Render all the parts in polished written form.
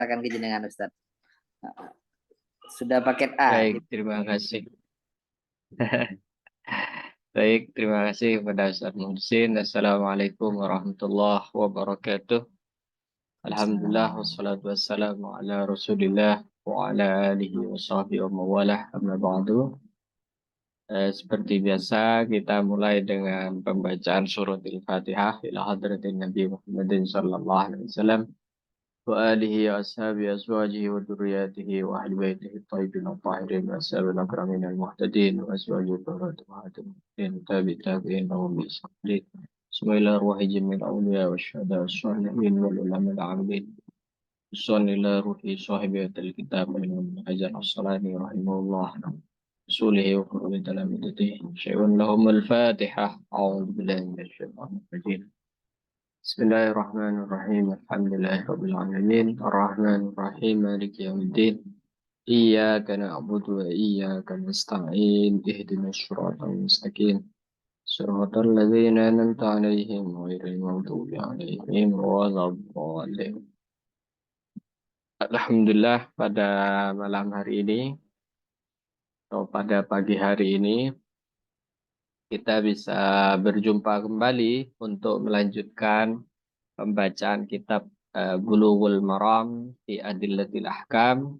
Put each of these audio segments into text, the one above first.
Katakan ke jenengan Ustaz. Sudah paket A. Baik, terima kasih. Baik, terima kasih kepada Ustaz Muhsin. Assalamualaikum warahmatullahi wabarakatuh. Alhamdulillah, wassalatu wassalamu ala rasulillah wa ala alihi wa sahbihi wa mawalah, amma ba'du. Seperti biasa, kita mulai dengan pembacaan surat Al-Fatihah ila hadratin Nabi Muhammadin sallallahu alaihi wasallam wa alihi wa ashabihi azwajihi wa dhurriyyatihi wa ahli baitihi at-tayyibin at-tahirin wa ashabil akramin al-muhtadin wa azwajihi al-muhtadin tabi'in lahum bi ihsan. Bismillah ar-Rahim jamil awliya wa syuhada wa sholihin wal ulama al-amilin. Bismillah ruhi sahibiyatil kitab Imam Hajar as-Salani rahimahullah. رسوله وقرب تلامذته شيء لهم الفاتحة. أعوذ بالله من الشيطان الرجيم. بسم الله الرحمن الرحيم. الحمد لله رب العالمين الرحمن الرحيم مالك يوم الدين إياك نعبد وإياك نستعين اهدنا الصراط المستقيم صراط الذين أنعمت عليهم غير المغضوب عليهم ولا الضالين. Alhamdulillah, pada malam hari ini atau pada pagi hari ini kita bisa berjumpa kembali untuk melanjutkan pembacaan kitab Bulughul Maram fi Adillatil Ahkam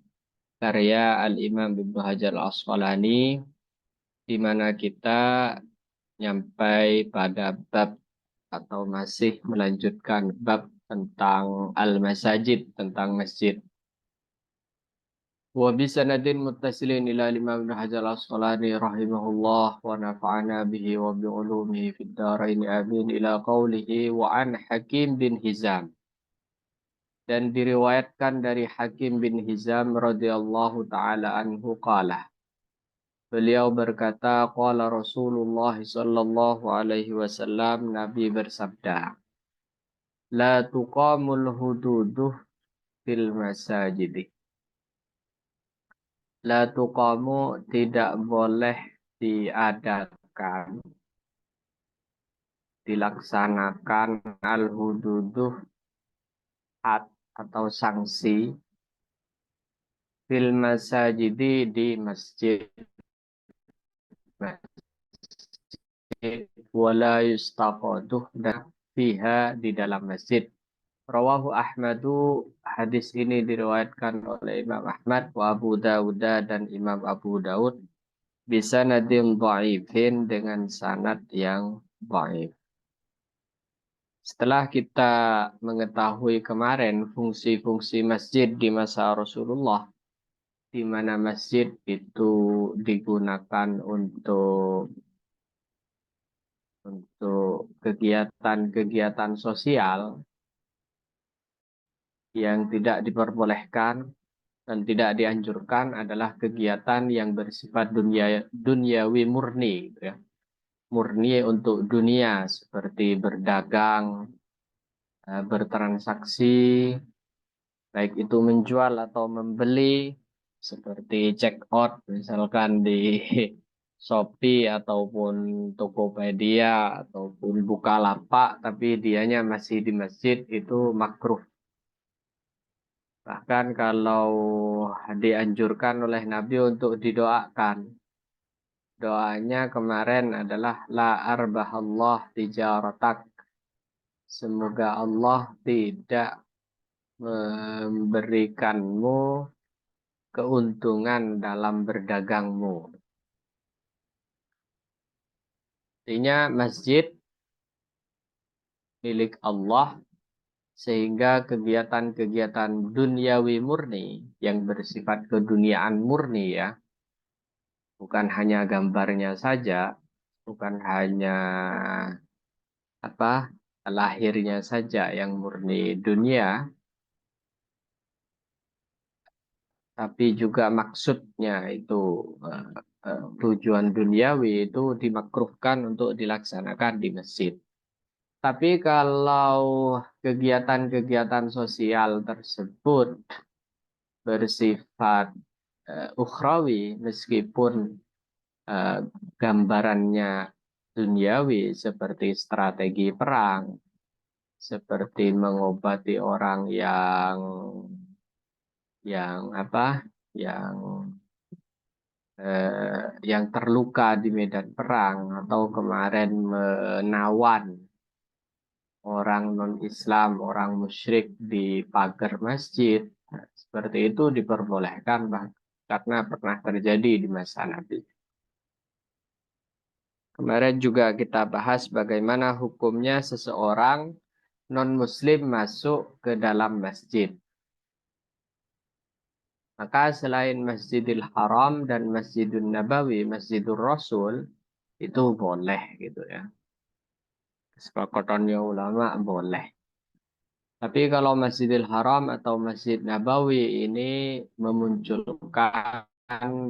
karya Al-Imam Ibnu Hajar Al-Asqalani, di mana kita nyampai pada bab atau masih melanjutkan bab tentang al-masajid, tentang masjid. Wa bisanadin muttasilin ila Imam Ibnu Hajar Al-Asqalani rahimahullah wa nafa'ana bihi wa bi ulumihi fid dharain amin ila qawlihi wa an Hakim bin Hizam. Dan diriwayatkan dari Hakim bin Hizam radhiyallahu taala anhu qala. Beliau berkata, qala Rasulullah sallallahu alaihi wasallam, Nabi bersabda, la tuqamul hududuh fil masajidi. La tuqamu, tidak boleh diadakan, dilaksanakan al-hududuh, had atau sanksi, fil masajidi, di masjid, wala yustaqaduh, dan fiha, di dalam masjid. Rawahu Ahmadu, hadis ini diriwayatkan oleh Imam Ahmad, wa Abu Dawud, dan Imam Abu Dawud, bisanadin dhaifin, dengan sanad yang dhaif. Setelah kita mengetahui kemarin fungsi-fungsi masjid di masa Rasulullah, di mana masjid itu digunakan untuk kegiatan-kegiatan sosial yang tidak diperbolehkan dan tidak dianjurkan adalah kegiatan yang bersifat duniawi murni, gitu ya. Murni untuk dunia, seperti berdagang, bertransaksi, baik itu menjual atau membeli, seperti check out misalkan di Shopee ataupun Tokopedia ataupun Bukalapak, tapi dianya masih di masjid, itu makruh. Bahkan kalau dianjurkan oleh Nabi untuk didoakan. Doanya kemarin adalah la arbahallah tijaratak. Semoga Allah tidak memberikanmu keuntungan dalam berdagangmu. Artinya masjid milik Allah, sehingga kegiatan-kegiatan duniawi murni yang bersifat keduniaan murni, ya, bukan hanya gambarnya saja, bukan hanya lahirnya saja yang murni dunia, tapi juga maksudnya itu tujuan duniawi, itu dimakruhkan untuk dilaksanakan di masjid. Tapi kalau kegiatan-kegiatan sosial tersebut bersifat ukhrawi, meskipun gambarannya duniawi, seperti strategi perang, seperti mengobati orang yang yang yang terluka di medan perang atau kemarin menawan orang non-Islam, orang musyrik di pagar masjid. Nah, seperti itu diperbolehkan karena pernah terjadi di masa Nabi. Kemarin juga kita bahas bagaimana hukumnya seseorang non-Muslim masuk ke dalam masjid. Maka selain Masjidil Haram dan Masjidun Nabawi, Masjidul Rasul, itu boleh gitu ya. Kesepakatannya ulama boleh. Tapi kalau Masjidil Haram atau Masjid Nabawi ini memunculkan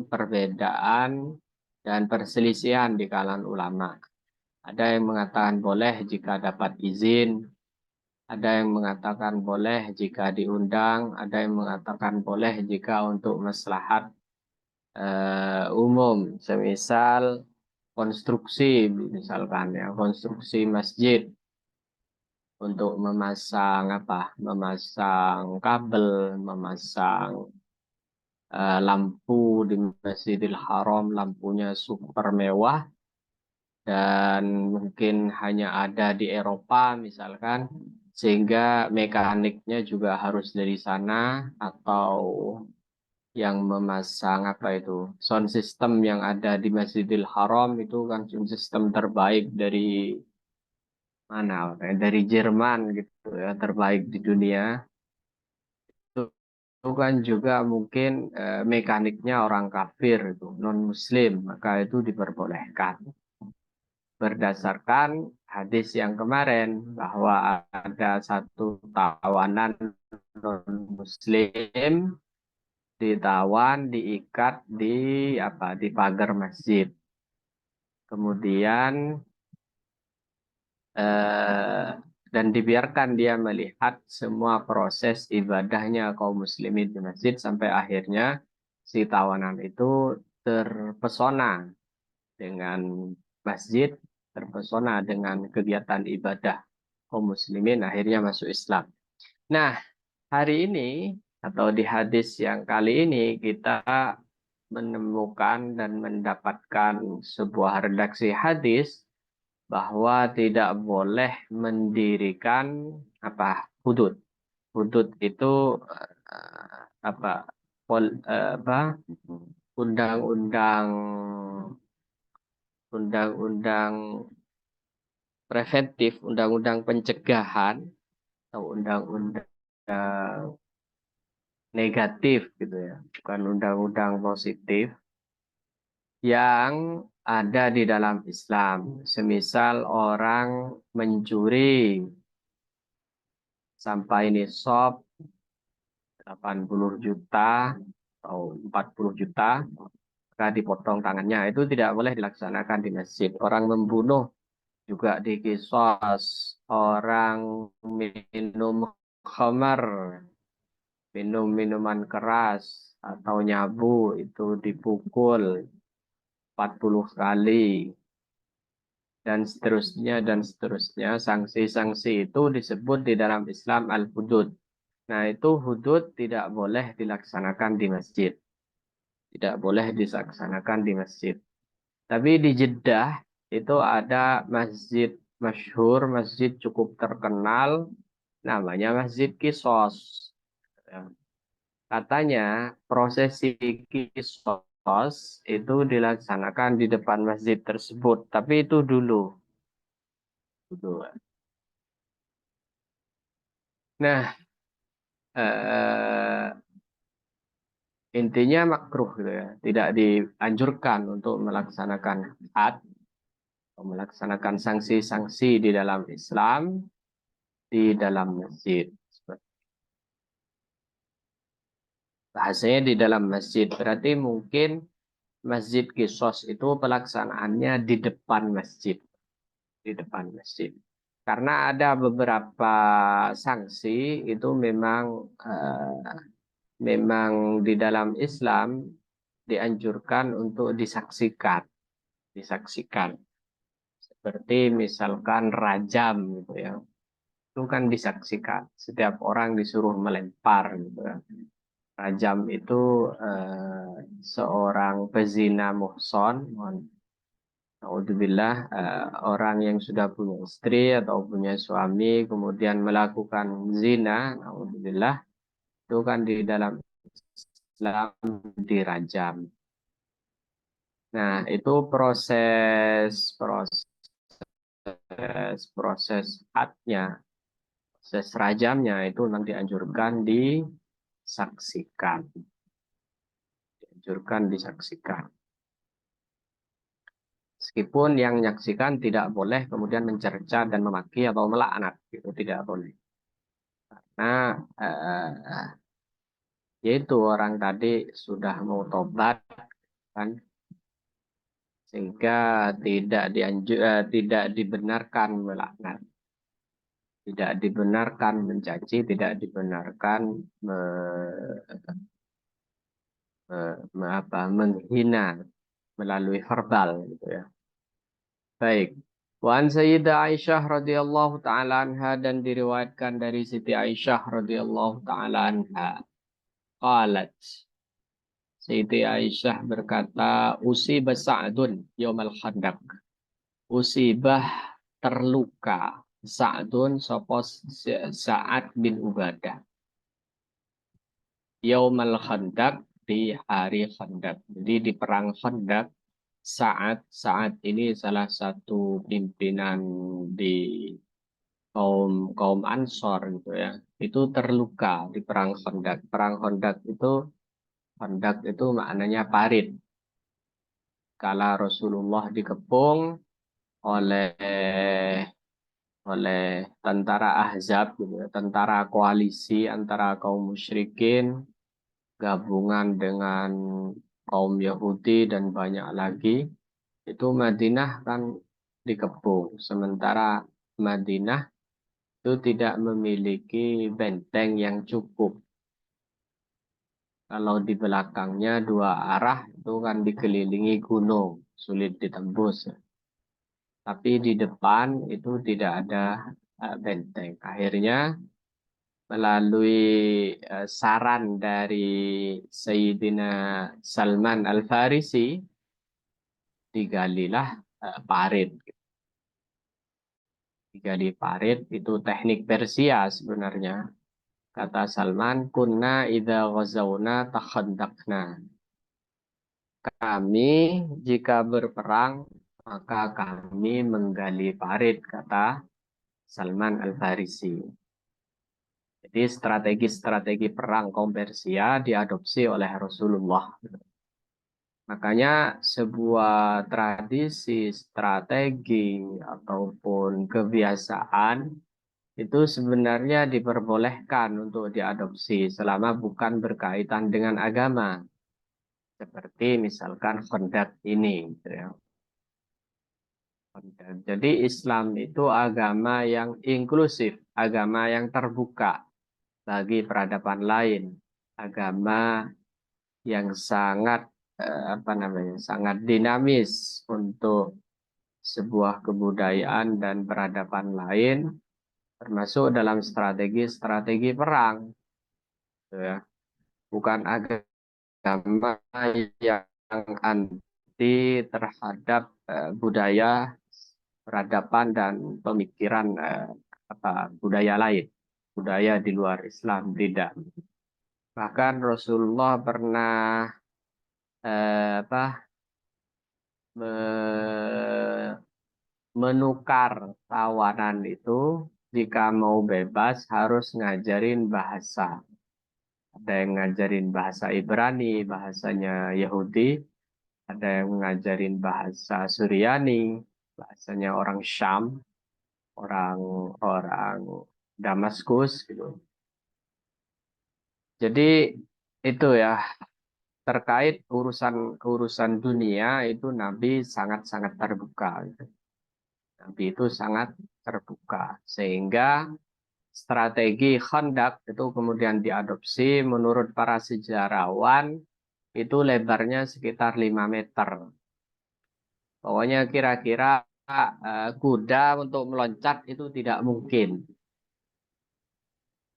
perbedaan dan perselisihan di kalangan ulama. Ada yang mengatakan boleh jika dapat izin, ada yang mengatakan boleh jika diundang, ada yang mengatakan boleh jika untuk maslahat umum, semisal konstruksi misalkan ya, konstruksi masjid untuk memasang memasang kabel, memasang lampu di Masjidil Haram, lampunya super mewah dan mungkin hanya ada di Eropa misalkan, sehingga mekaniknya juga harus dari sana, atau yang memasang sound system yang ada di Masjidil Haram itu kan sound system terbaik dari mana, dari Jerman gitu ya, terbaik di dunia. Itu kan juga mungkin mekaniknya orang kafir itu, non muslim, maka itu diperbolehkan berdasarkan hadis yang kemarin bahwa ada satu tawanan non muslim ditawan, diikat di pagar masjid, kemudian eh, dan dibiarkan dia melihat semua proses ibadahnya kaum muslimin di masjid sampai akhirnya si tawanan itu terpesona dengan masjid, terpesona dengan kegiatan ibadah kaum muslimin, akhirnya masuk Islam. Nah, hari ini atau di hadis yang kali ini kita menemukan dan mendapatkan sebuah redaksi hadis bahwa tidak boleh mendirikan hudud. Hudud itu apa apa undang-undang undang-undang preventif, undang-undang pencegahan atau undang-undang negatif gitu ya, bukan undang-undang positif yang ada di dalam Islam. Semisal orang mencuri sampai nisab 80 juta atau 40 juta, maka dipotong tangannya. Itu tidak boleh dilaksanakan di masjid. Orang membunuh juga dikisos. Orang minum khamar, minum minuman keras atau nyabu, itu dipukul 40 kali. Dan seterusnya, sanksi-sanksi itu disebut di dalam Islam al-hudud. Nah, itu hudud tidak boleh dilaksanakan di masjid. Tidak boleh dilaksanakan di masjid. Tapi di Jeddah itu ada masjid masyhur, masjid cukup terkenal, namanya Masjid Qisas. Ya. Katanya prosesi Qisas itu dilaksanakan di depan masjid tersebut. Tapi itu dulu. Dulu. Nah, eh, intinya makruh gitu ya, tidak dianjurkan untuk melaksanakan had atau melaksanakan sanksi-sanksi di dalam Islam di dalam masjid. Bahasanya di dalam masjid berarti mungkin Masjid Qisas itu pelaksanaannya di depan masjid, di depan masjid. Karena ada beberapa sanksi itu memang di dalam Islam dianjurkan untuk disaksikan. Seperti misalkan rajam gitu ya. Itu kan disaksikan. Setiap orang disuruh melempar gitu ya. Rajam itu seorang pezina muhson, naudzubillah, orang yang sudah punya istri atau punya suami kemudian melakukan zina, naudzubillah, itu kan di dalam Islam dirajam. Nah, itu proses hadnya, proses rajamnya itu nanti dianjurkan disaksikan. Dianjurkan disaksikan. Meskipun yang menyaksikan tidak boleh kemudian mencerca dan memaki atau melaknat, itu tidak boleh. Nah, yaitu orang tadi sudah mau tobat, kan, sehingga tidak dibenarkan melaknat, tidak dibenarkan mencaci, tidak dibenarkan menghina melalui verbal, gitu ya. Baik. Wan Sayyidah Aisyah radhiyallahu taala anha, dan diriwayatkan dari Siti Aisyah radhiyallahu taala anha. Qalat. Siti Aisyah berkata, usibah Sa'dun yaumal Khandaq. Usibah, terluka, Sa'dun sapa Sa'ad bin Ubadah. Yaumal Khandaq, di hari Khandaq. Jadi di perang Khandaq, Saat ini salah satu pimpinan di kaum kaum Ansor, gitu ya. Itu terluka di perang Khandaq. Perang Khandaq itu maknanya parit. Kala Rasulullah dikepung oleh oleh tentara Ahzab, gitu ya, tentara koalisi antara kaum musyrikin gabungan dengan kaum Yahudi dan banyak lagi. Itu Madinah kan dikepung. Sementara Madinah itu tidak memiliki benteng yang cukup. Kalau di belakangnya dua arah itu kan dikelilingi gunung, sulit ditembus. Tapi di depan itu tidak ada benteng. Akhirnya melalui saran dari Sayyidina Salman Al-Farisi, digalilah parit. Digali parit itu teknik Persia sebenarnya. Kata Salman, kunna idza ghazawna takhaddaqna. Kami jika berperang maka kami menggali parit, kata Salman Al-Farisi. Jadi strategi-strategi perang kaum Persia diadopsi oleh Rasulullah. Makanya sebuah tradisi, strategi, ataupun kebiasaan itu sebenarnya diperbolehkan untuk diadopsi selama bukan berkaitan dengan agama. Seperti misalkan Khandaq ini, gitu ya. Jadi Islam itu agama yang inklusif, agama yang terbuka bagi peradaban lain, agama yang sangat sangat dinamis untuk sebuah kebudayaan dan peradaban lain, termasuk dalam strategi-strategi perang, gitu ya. Bukan agama yang anti terhadap budaya, peradaban dan pemikiran budaya lain, budaya di luar Islam, tidak. Bahkan Rasulullah pernah menukar tawanan itu, jika mau bebas harus ngajarin bahasa. Ada yang ngajarin bahasa Ibrani, bahasanya Yahudi, ada yang ngajarin bahasa Suryani, bahasanya orang Syam, orang Damaskus, gitu. Jadi itu ya, terkait urusan dunia itu Nabi sangat-sangat terbuka, gitu. Nabi itu sangat terbuka sehingga strategi Khandaq itu kemudian diadopsi. Menurut para sejarawan itu lebarnya sekitar 5 meter. Pokoknya kira-kira kuda untuk meloncat itu tidak mungkin.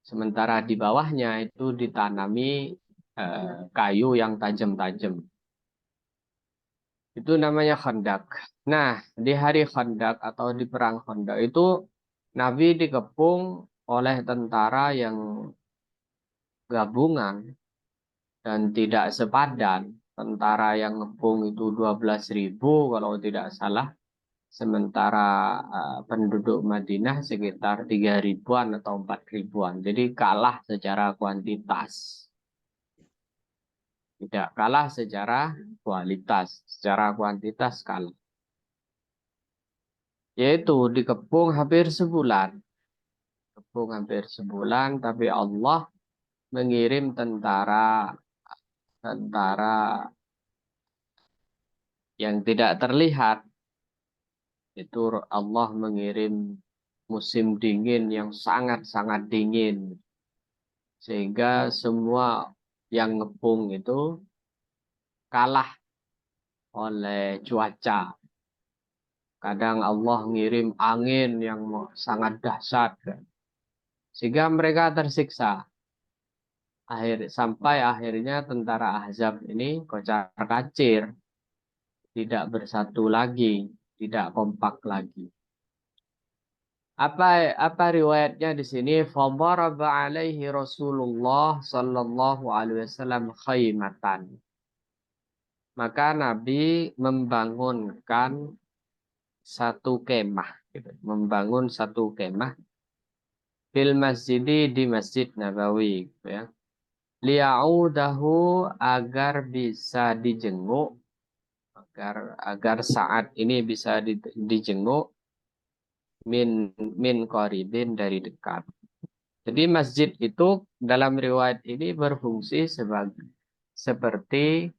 Sementara di bawahnya itu ditanami kayu yang tajam-tajam. Itu namanya Khandak. Nah, di hari Khandak atau di perang Khandak itu Nabi dikepung oleh tentara yang gabungan dan tidak sepadan. Tentara yang ngepung itu 12.000 kalau tidak salah. Sementara penduduk Madinah sekitar 3 ribuan atau 4 ribuan. Jadi kalah secara kuantitas. Tidak kalah secara kualitas. Secara kuantitas kalah. Yaitu dikepung hampir sebulan. Kepung hampir sebulan, tapi Allah mengirim tentara yang tidak terlihat. Itu Allah mengirim musim dingin yang sangat-sangat dingin. Sehingga semua yang ngepung itu kalah oleh cuaca. Kadang Allah ngirim angin yang sangat dahsyat. Sehingga mereka tersiksa. Sampai akhirnya tentara Ahzab ini kocar-kacir. Tidak bersatu lagi. Tidak kompak lagi. Apa riwayatnya di sini? Fadaraba alaihi Rasulullah sallallahu alaihi wasallam khaymatan. Maka Nabi membangunkan satu kemah, gitu. Membangun satu kemah fil masjidi di Masjid Nabawi, gitu ya. Liya'udahu agar bisa dijenguk, agar saat ini bisa dijenguk min qaribin dari dekat. Jadi masjid itu dalam riwayat ini berfungsi seperti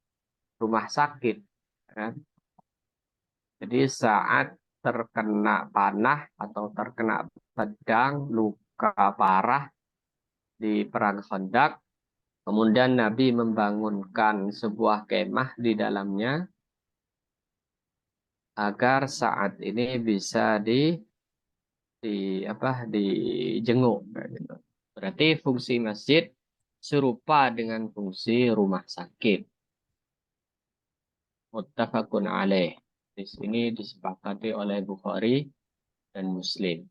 rumah sakit, kan? Jadi saat terkena panah atau terkena pedang, luka parah di perang Khandaq, kemudian Nabi membangunkan sebuah kemah di dalamnya agar saat ini bisa dijenguk. Gitu. Berarti fungsi masjid serupa dengan fungsi rumah sakit. Muttafaqun alaih. Di sini disepakati oleh Bukhari dan Muslim.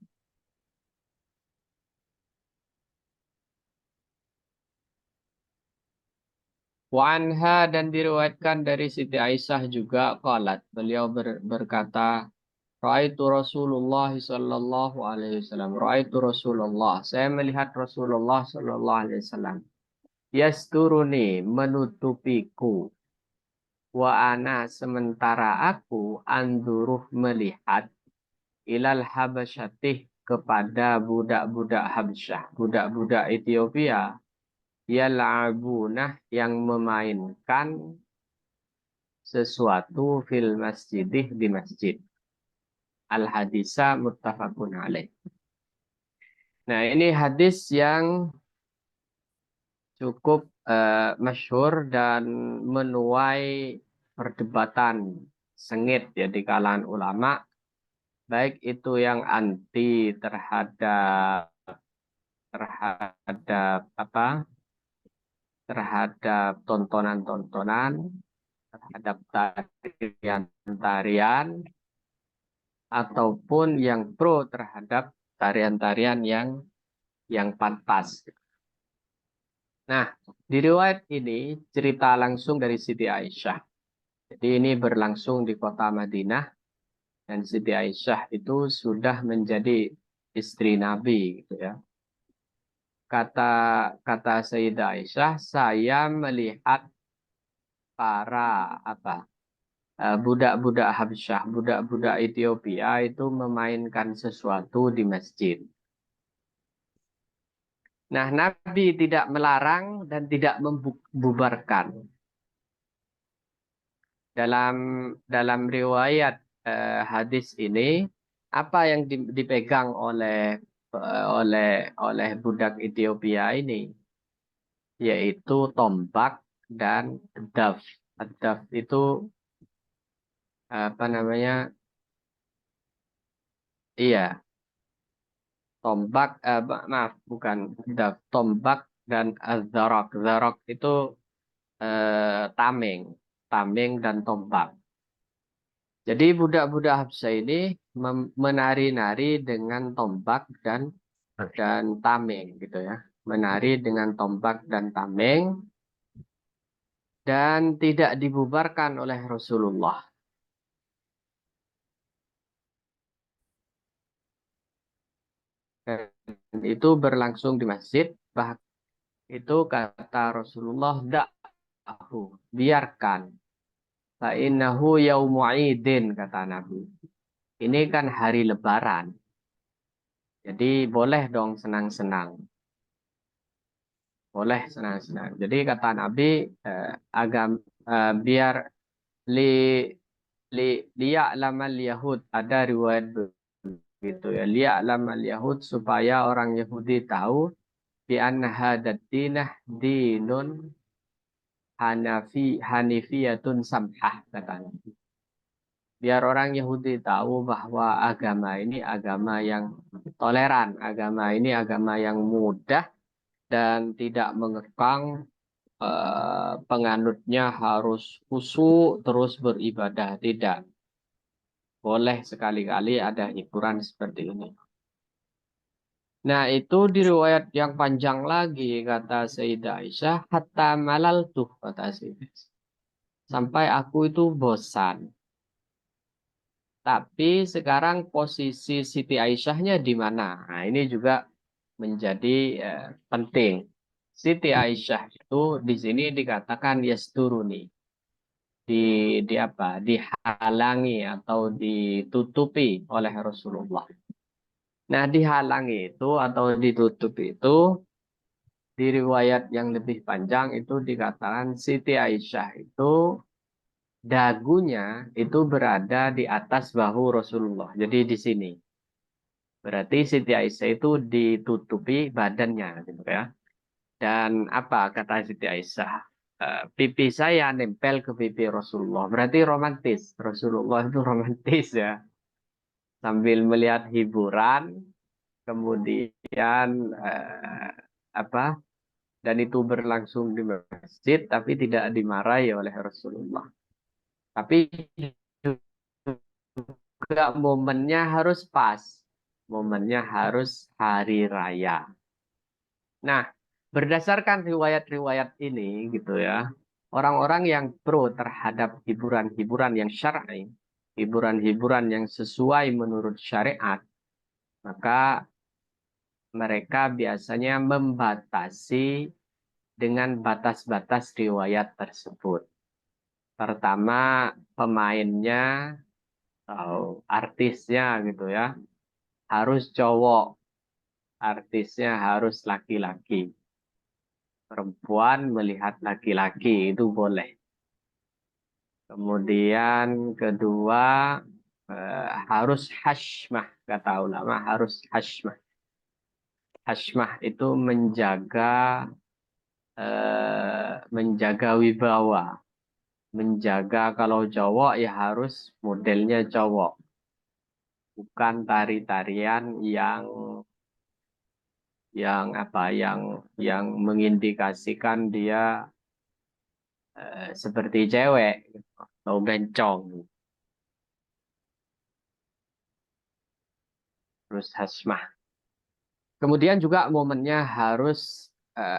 Wa anha dan diriwayatkan dari Siti Aisyah juga qalat. Beliau berkata, Ra'aitu Rasulullah sallallahu alaihi wasallam. Ra'aitu Rasulullah. Saya melihat Rasulullah sallallahu alaihi wasallam. Yasturuni menutupiku. Wa ana sementara aku anduruh melihat ilal habasyatih kepada budak-budak Habsyah, budak-budak Ethiopia, yal'abunah yang memainkan sesuatu fil masjidih di masjid. Al-hadisa muttafaqun alaih. Nah, ini hadis yang cukup masyhur dan menuai perdebatan sengit ya di kalangan ulama, baik itu yang anti terhadap terhadap tontonan-tontonan, terhadap tarian-tarian, ataupun yang pro terhadap tarian-tarian yang pantas. Nah, di riwayat ini cerita langsung dari Siti Aisyah. Jadi ini berlangsung di kota Madinah dan Siti Aisyah itu sudah menjadi istri Nabi, gitu ya. Kata Sayyidah Aisyah, saya melihat para budak-budak Habsyah, budak-budak Ethiopia itu memainkan sesuatu di masjid. Nah, Nabi tidak melarang dan tidak membubarkan. Dalam dalam riwayat hadis ini, apa yang dipegang oleh budak Ethiopia ini, yaitu tombak dan daf. Daf itu apa namanya? Iya, maaf bukan daf, tombak dan zarok. Zarok itu tameng, tameng dan tombak. Jadi budak-budak Habsya ini menari-nari dengan tombak dan tameng gitu ya. Menari dengan tombak dan tameng dan tidak dibubarkan oleh Rasulullah. Dan itu berlangsung di masjid. Bahkan itu kata Rasulullah, da'ahu, biarkan. Fa'innahu yaumu idin, kata Nabi. Ini kan hari lebaran. Jadi boleh dong senang-senang. Boleh senang-senang. Jadi kata Nabi, biar li li liya'lamal yahud, ada riwayat begitu ya, liya'lamal yahud, supaya orang Yahudi tahu bi anna hadad dinah dinun hanifiyatun samhah, katanya. Biar orang Yahudi tahu bahwa agama ini agama yang toleran, agama ini agama yang mudah dan tidak mengekang, penganutnya harus khusyuk terus beribadah. Tidak. Boleh sekali-kali ada hiburan seperti ini. Nah, itu di riwayat yang panjang lagi, kata Sayyidah Aisyah, hatta malal tuh, kata Sayyidah Aisyah. Sampai aku itu bosan. Tapi sekarang posisi Siti Aisyahnya di mana? Nah, ini juga menjadi penting. Siti Aisyah itu di sini dikatakan yasturuni, di apa? Dihalangi atau ditutupi oleh Rasulullah. Nah, dihalangi itu atau ditutupi itu di riwayat yang lebih panjang itu dikatakan Siti Aisyah itu dagunya itu berada di atas bahu Rasulullah. Jadi di sini. Berarti Siti Aisyah itu ditutupi badannya gitu ya. Dan apa kata Siti Aisyah? Pipi saya nempel ke pipi Rasulullah. Berarti romantis. Rasulullah itu romantis ya. Sambil melihat hiburan, kemudian apa? Dan itu berlangsung di masjid, tapi tidak dimarahi oleh Rasulullah. Tapi juga momennya harus pas. Momennya harus hari raya. Nah, berdasarkan riwayat-riwayat ini gitu ya, orang-orang yang pro terhadap hiburan-hiburan yang syar'i, hiburan-hiburan yang sesuai menurut syariat, maka mereka biasanya membatasi dengan batas-batas riwayat tersebut. Pertama, pemainnya atau artisnya gitu ya, harus cowok, artisnya harus laki-laki. Perempuan melihat laki-laki itu boleh. Kemudian kedua, harus hashmah, kata ulama, harus hashmah. Hashmah itu menjaga wibawa, menjaga, kalau cowok ya harus modelnya cowok, bukan tari-tarian yang mengindikasikan dia seperti cewek atau bencong. Terus hasmah. Kemudian juga momennya harus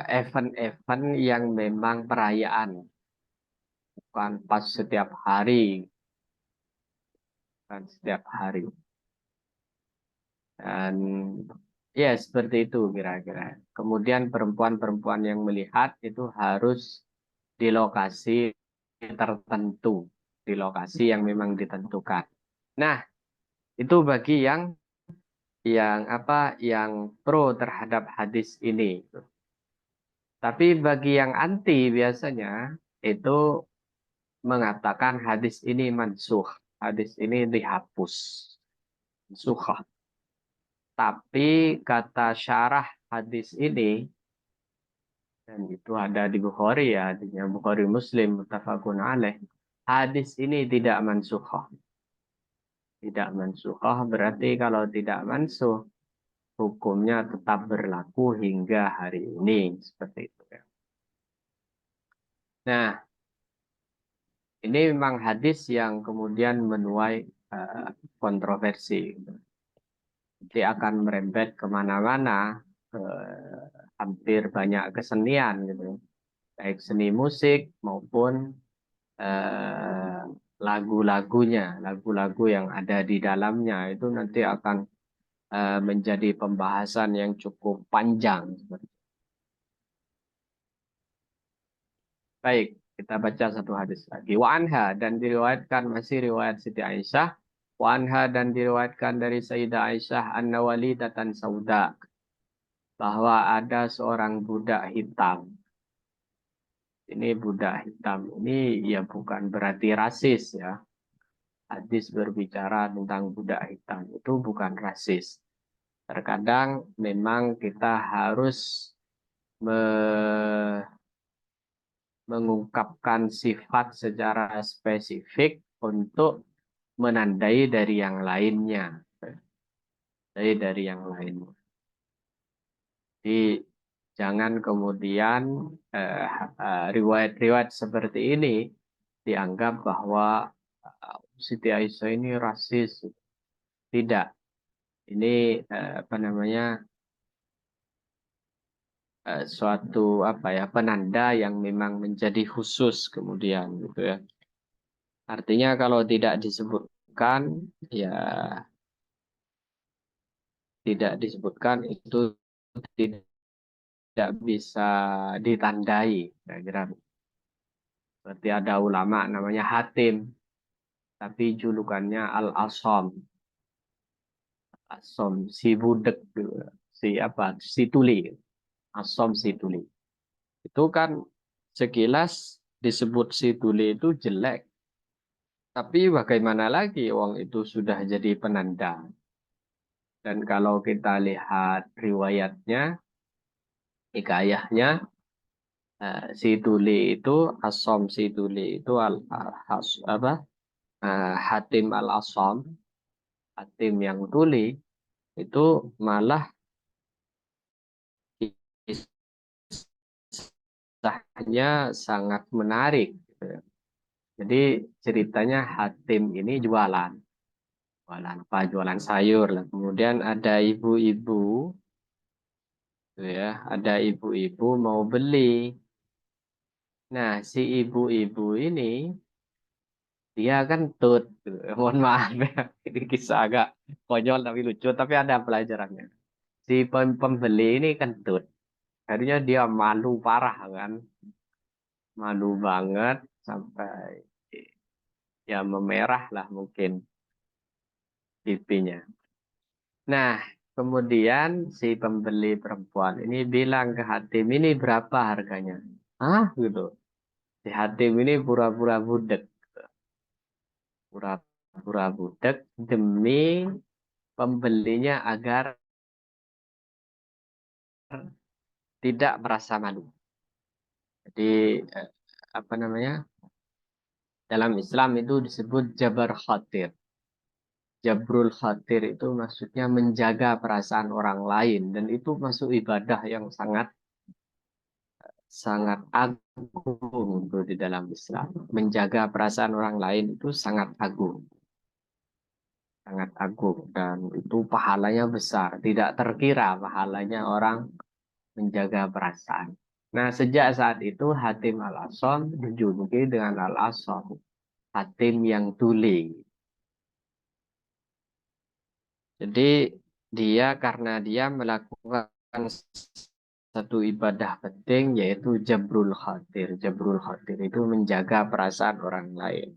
event-event yang memang perayaan, bukan pas setiap hari, bukan setiap hari. Dan ya seperti itu kira-kira. Kemudian perempuan-perempuan yang melihat itu harus di lokasi tertentu, di lokasi yang memang ditentukan. Nah, itu bagi yang pro terhadap hadis ini. Tapi bagi yang anti biasanya itu mengatakan hadis ini mansuh, hadis ini dihapus, mansukhah. Tapi kata syarah hadis ini, dan itu ada di Bukhari ya, hadisnya Bukhari Muslim muttafaqun alaih. Hadis ini tidak mansukhah. Tidak mansukhah berarti kalau tidak mansuh, hukumnya tetap berlaku hingga hari ini, seperti itu ya. Nah, ini memang hadis yang kemudian menuai kontroversi. Nanti akan merembet kemana-mana, hampir banyak kesenian gitu, baik seni musik maupun eh, lagu-lagunya, lagu-lagu yang ada di dalamnya itu nanti akan menjadi pembahasan yang cukup panjang. Baik, kita baca satu hadis lagi. Wa anha, dan diriwayatkan, masih riwayat Siti Aisyah. Wa anha, dan diriwayatkan dari Sayyidah Aisyah anna walidatan sauda, bahwa ada seorang budak hitam. Ini budak hitam ini ya bukan berarti rasis ya. Hadis berbicara tentang budak hitam itu bukan rasis. Terkadang memang kita harus mengungkapkan sifat secara spesifik untuk menandai dari yang lainnya. Dari yang lainnya. Jadi jangan kemudian riwayat-riwayat seperti ini dianggap bahwa Siti Aisyah ini rasis. Tidak. Ini apa namanya, suatu apa ya, penanda yang memang menjadi khusus kemudian gitu ya. Artinya kalau tidak disebutkan ya tidak disebutkan itu tidak bisa ditandai. Kira-kira seperti ada ulama namanya Hatim, tapi julukannya Al-Asom. Asom si budek gitu. Si apa? Si tuli. Asom si tuli. Itu kan sekilas disebut si tuli itu jelek. Tapi bagaimana lagi wong itu sudah jadi penanda. Dan kalau kita lihat riwayatnya, hikayahnya, si tuli itu, Asom si tuli itu apa? Hatim al-Asom, Hatim yang tuli, itu malah kisahnya sangat menarik. Gitu ya. Jadi ceritanya Hatim ini jualan. Jualan apa? Jualan sayur lah. Kemudian ada ibu-ibu, gitu ya, ada ibu-ibu mau beli. Nah, si ibu-ibu ini dia kan tut, gitu. Mohon maaf ya, ini kisah agak konyol tapi lucu, tapi ada pelajarannya. Si pembeli ini kentut. Akhirnya dia malu parah kan, malu banget sampai ya memerah lah mungkin pipinya. Nah, kemudian si pembeli perempuan ini bilang ke Hatim, ini berapa harganya? Ah, gitu. Si Hatim ini pura-pura budek. Pura-pura budek demi pembelinya agar tidak merasa malu. Jadi, apa namanya? Dalam Islam itu disebut jabar khatir. Jabrul khatir itu maksudnya menjaga perasaan orang lain. Dan itu masuk ibadah yang sangat sangat agung itu di dalam Islam. Menjaga perasaan orang lain itu sangat agung. Sangat agung. Dan itu pahalanya besar. Tidak terkira pahalanya orang menjaga perasaan. Nah, sejak saat itu Hatim al-Asom dijuluki dengan al-Asom. Hatim yang tuli. Jadi dia karena dia melakukan satu ibadah penting yaitu jabrul khatir. Jabrul khatir itu menjaga perasaan orang lain.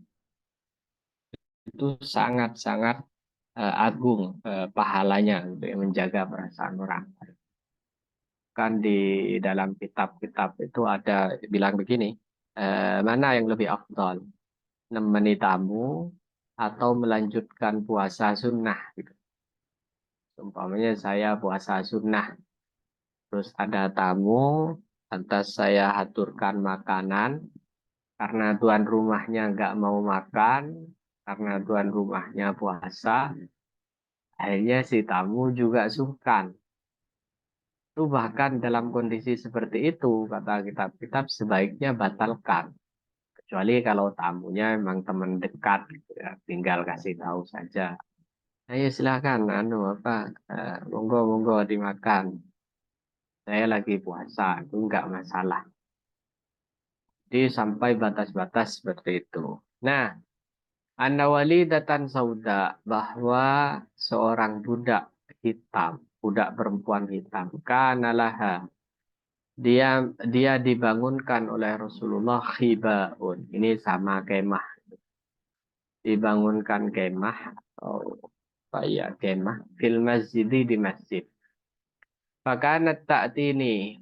Itu sangat-sangat agung pahalanya untuk menjaga perasaan orang lain. Kan di dalam kitab-kitab itu ada bilang begini, mana yang lebih afdal, nemeni tamu atau melanjutkan puasa sunnah gitu. Umpamanya saya puasa sunnah, terus ada tamu, lantas saya aturkan makanan, karena tuan rumahnya nggak mau makan, karena tuan rumahnya puasa, akhirnya si tamu juga sungkan. Itu bahkan dalam kondisi seperti itu, kata kitab-kitab sebaiknya batalkan. Kecuali kalau tamunya memang teman dekat, gitu ya, tinggal kasih tahu saja. Ayo silakan, anu apa, monggo monggo dimakan. Saya lagi puasa, itu enggak masalah. Jadi sampai batas-batas seperti itu. Nah, An-Nawalidatan Sauda, bahwa seorang budak hitam, budak perempuan hitam, kanalaha, dia dibangunkan oleh Rasulullah khibaun. Ini sama kemah, dibangunkan kemah atau apa ya, kemah fil masjid, di masjid. Fakanat ta'tini,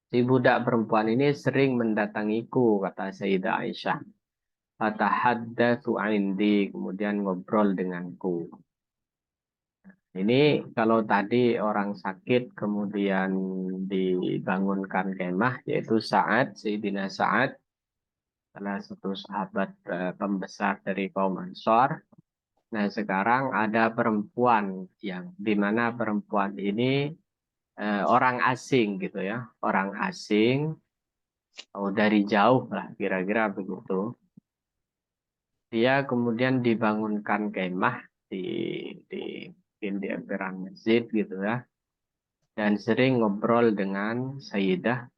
si budak perempuan ini sering mendatangiku, kata Sayyidah Aisyah. Fatahaddatsu indi, kemudian ngobrol denganku. Ini kalau tadi orang sakit kemudian dibangunkan kemah, yaitu Sa'ad, Sayyidina Sa'ad, salah satu sahabat pembesar dari kaum Ansor. Nah, sekarang ada perempuan yang dimana perempuan ini orang asing gitu ya, orang asing, dari jauh lah kira-kira begitu. Dia kemudian dibangunkan kemah di di mungkin di emperan masjid gitu ya, dan sering ngobrol dengan Sayyidah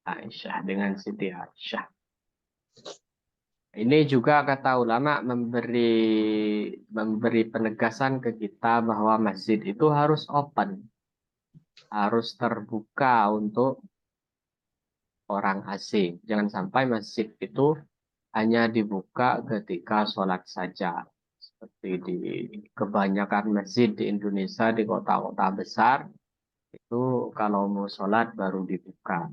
Aisyah, dengan Siti Aisyah. Ini juga kata ulama memberi penegasan ke kita bahwa masjid itu harus open, harus terbuka untuk orang asing. Jangan sampai masjid itu hanya dibuka ketika sholat saja. Seperti di kebanyakan masjid di Indonesia, di kota-kota besar, itu kalau mau sholat baru dibuka.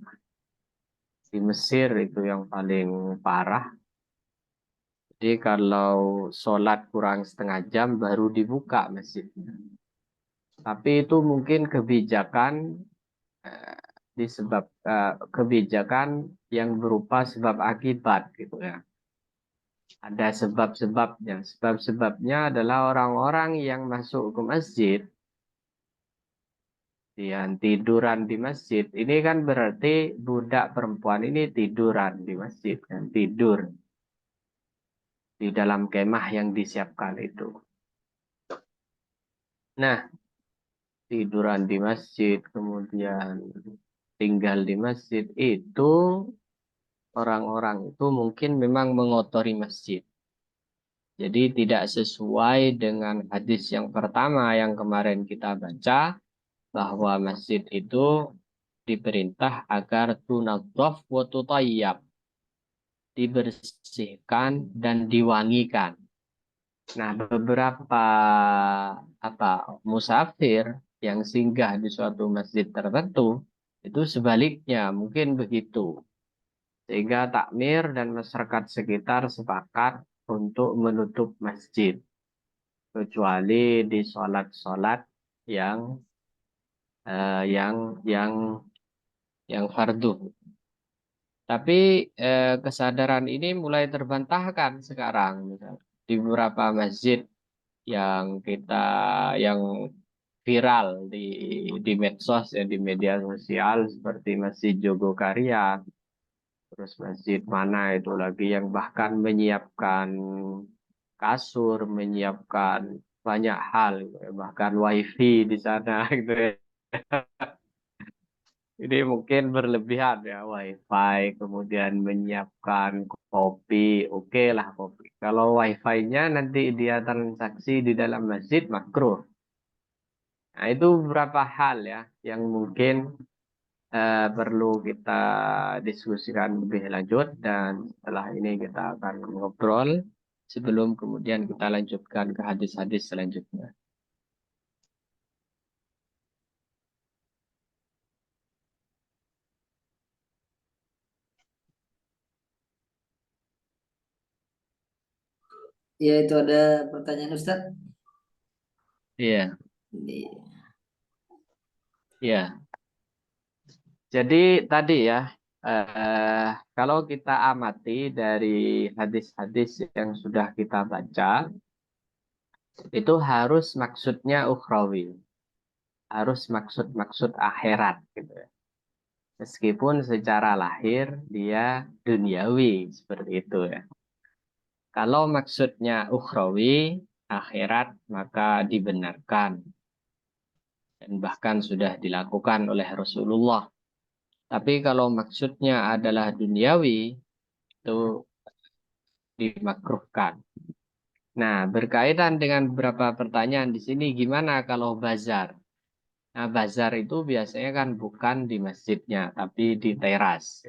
Di Mesir itu yang paling parah. Jadi kalau sholat kurang setengah jam baru dibuka masjidnya. Tapi itu mungkin kebijakan eh, kebijakan yang berupa sebab akibat gitu ya. Ada sebab-sebabnya. Sebab-sebabnya adalah orang-orang yang masuk ke masjid, yang tiduran di masjid. Ini kan berarti budak perempuan ini tiduran di masjid, kan? Tidur di dalam kemah yang disiapkan itu. Nah, tiduran di masjid, kemudian tinggal di masjid, itu orang-orang itu mungkin memang mengotori masjid. Jadi tidak sesuai dengan hadis yang pertama yang kemarin kita baca, bahwa masjid itu diperintah agar tunadhaf wa tutayyab, dibersihkan dan diwangikan. Nah, beberapa musafir yang singgah di suatu masjid tertentu itu sebaliknya, mungkin begitu. Sehingga takmir dan masyarakat sekitar sepakat untuk menutup masjid kecuali di sholat-sholat yang eh, yang yang yang fardu. Tapi kesadaran ini mulai terbantahkan sekarang, misalnya di beberapa masjid yang yang viral di medsos ya, di media sosial, seperti Masjid Jogokarya, terus masjid mana itu lagi yang bahkan menyiapkan kasur, menyiapkan banyak hal, gitu ya, bahkan wifi di sana gitu ya. Ini mungkin berlebihan ya, wifi, kemudian menyiapkan kopi, oke lah kopi. Kalau wifi-nya nanti dia transaksi di dalam masjid, makruh. Nah, itu beberapa hal ya yang mungkin perlu kita diskusikan lebih lanjut, dan setelah ini kita akan ngobrol sebelum kemudian kita lanjutkan ke hadis-hadis selanjutnya. Ya, itu ada pertanyaan Ustaz. Iya, Ini. iya. Jadi tadi ya, kalau kita amati dari hadis-hadis yang sudah kita baca, itu harus maksudnya ukhrawi, harus maksud-maksud akhirat gitu ya. Meskipun secara lahir dia duniawi, seperti itu ya. Kalau maksudnya ukhrawi, akhirat, maka dibenarkan. Dan bahkan sudah dilakukan oleh Rasulullah. Tapi kalau maksudnya adalah duniawi, itu dimakruhkan. Nah, berkaitan dengan beberapa pertanyaan di sini, gimana kalau bazar? Nah, bazar itu biasanya kan bukan di masjidnya, tapi di teras.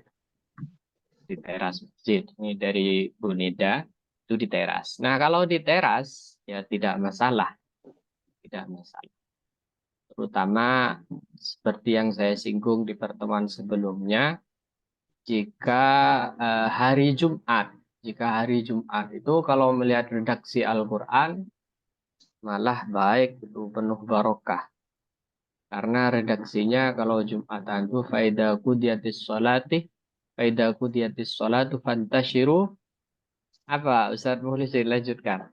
Di teras masjid. Ini dari Bu Nida, itu di teras. Nah, kalau di teras, ya tidak masalah. Tidak masalah. Terutama seperti yang saya singgung di pertemuan sebelumnya, jika hari Jumat. Jika hari Jumat itu kalau melihat redaksi Al-Quran, malah baik, itu penuh barokah. Karena redaksinya kalau Jumatan itu faida kudiyatis sholatu fantashiru, apa Ustaz Muhlisin lanjutkan.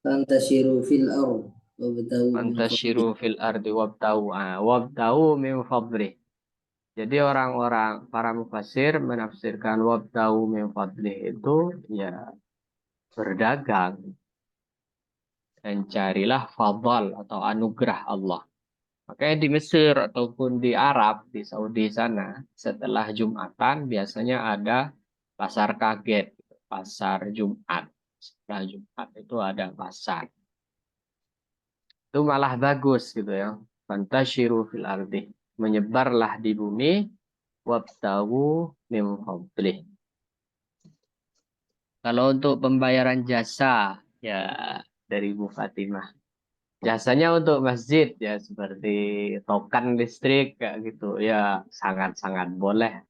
Fantashiru fil ard wabtahu min Fantashiru fadlih. fil ardi wabtahu min fadlih. Jadi orang-orang para mufasir menafsirkan wabtahu min fadlih itu ya berdagang dan carilah fadl atau anugerah Allah. Makanya di Mesir ataupun di Arab, di Saudi sana, setelah Jumatan biasanya ada pasar kaget, pasar Jumat. Setelah Jumat itu ada pasar. Itu malah bagus gitu ya. Fantashiru fil ardi. Menyebarlah di bumi, wabtawu min fadlih. Kalau untuk pembayaran jasa, ya dari Bu Fatimah. Jasanya untuk masjid ya seperti token listrik kayak gitu ya sangat-sangat boleh.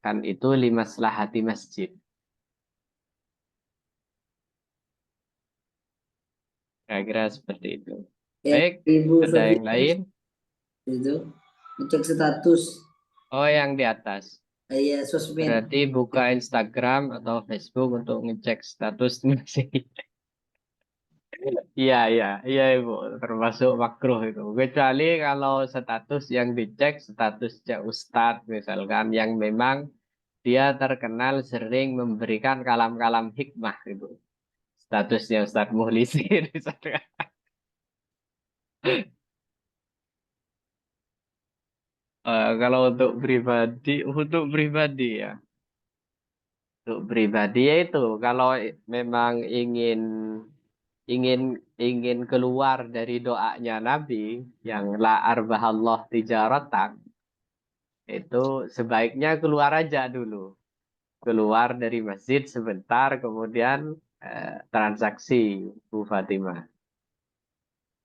Kan itu limaslahati masjid. Kira-kira seperti itu. Yang Baik, Ibu ada Sofia yang lain? itu ngecek status Oh, yang di atas. ayah sosmed. Berarti buka Instagram atau Facebook untuk ngecek status masih. Iya, iya, iya Ibu, termasuk makruh itu. Kecuali kalau status yang dicek, statusnya Ustadz misalkan, yang memang dia terkenal sering memberikan kalam-kalam hikmah gitu. Statusnya Ustadz Muhlisin misalkan. Kalau untuk pribadi ya. Untuk pribadi ya itu, kalau memang ingin ingin ingin keluar dari doanya Nabi yang la arbahallah tijaratan, itu sebaiknya keluar aja dulu. Keluar dari masjid sebentar, kemudian transaksi Bu Fatimah.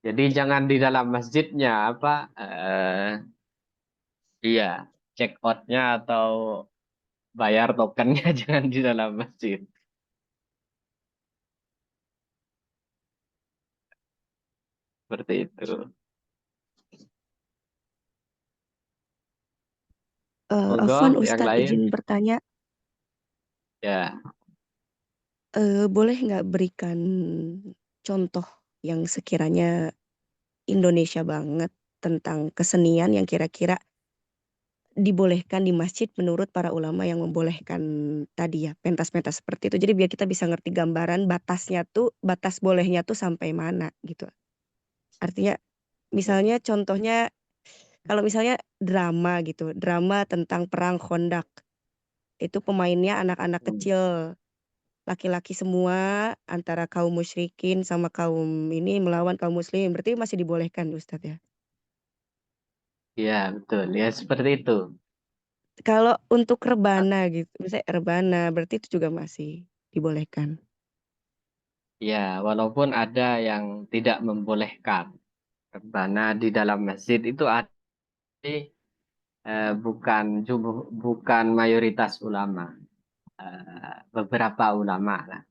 Jadi jangan di dalam masjidnya apa iya check outnya atau bayar tokennya jangan di dalam masjid. Seperti itu. Afwan Monggo yang Ustadz lain. izin bertanya, Ya, boleh nggak berikan contoh yang sekiranya Indonesia banget tentang kesenian yang kira-kira dibolehkan di masjid menurut para ulama yang membolehkan tadi ya, pentas-pentas seperti itu. Jadi biar kita bisa ngerti gambaran batasnya tuh, batas bolehnya tuh sampai mana gitu. Artinya misalnya contohnya kalau misalnya drama gitu, drama tentang perang Khandaq. Itu pemainnya anak-anak kecil, laki-laki semua antara kaum musyrikin sama kaum ini melawan kaum muslim. Berarti masih dibolehkan Ustadz ya. ya betul. Ya seperti itu. Kalau untuk rebana gitu, misalnya rebana berarti itu juga masih dibolehkan. Ya, walaupun ada yang tidak membolehkan. Rebana di dalam masjid itu ada, bukan mayoritas ulama. Beberapa ulama lah.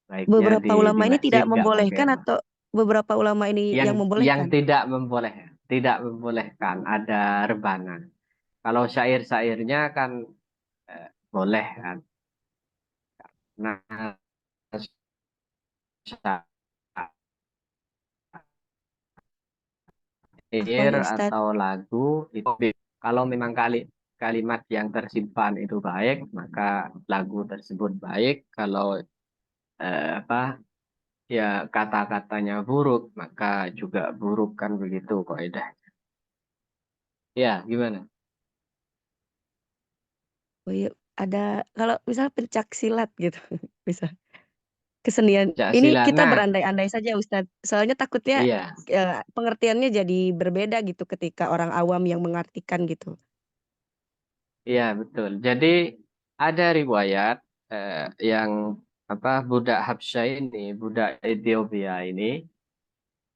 Baiknya Beberapa di ulama ini masjid tidak nggak pakai membolehkan apa. atau beberapa ulama ini Yang yang yang membolehkan. tidak membolehkan ada rebana. Kalau syair-syairnya kan boleh kan. Nah, Afwan syair Ustadz. atau lagu itu kalau memang kalimat yang tersimpan itu baik, maka lagu tersebut baik. Kalau apa ya kata-katanya buruk, maka juga buruk kan begitu kaidah. Ya, gimana? Oh iya, ada kalau misal pencak silat gitu, bisa kesenian. Cak Ini silat. kita Nah, berandai-andai saja Ustadz. Soalnya takutnya iya, pengertiannya jadi berbeda gitu ketika orang awam yang mengartikan gitu. iya betul. Jadi ada riwayat yang apa budak Habsyah ini, budak Ethiopia ini,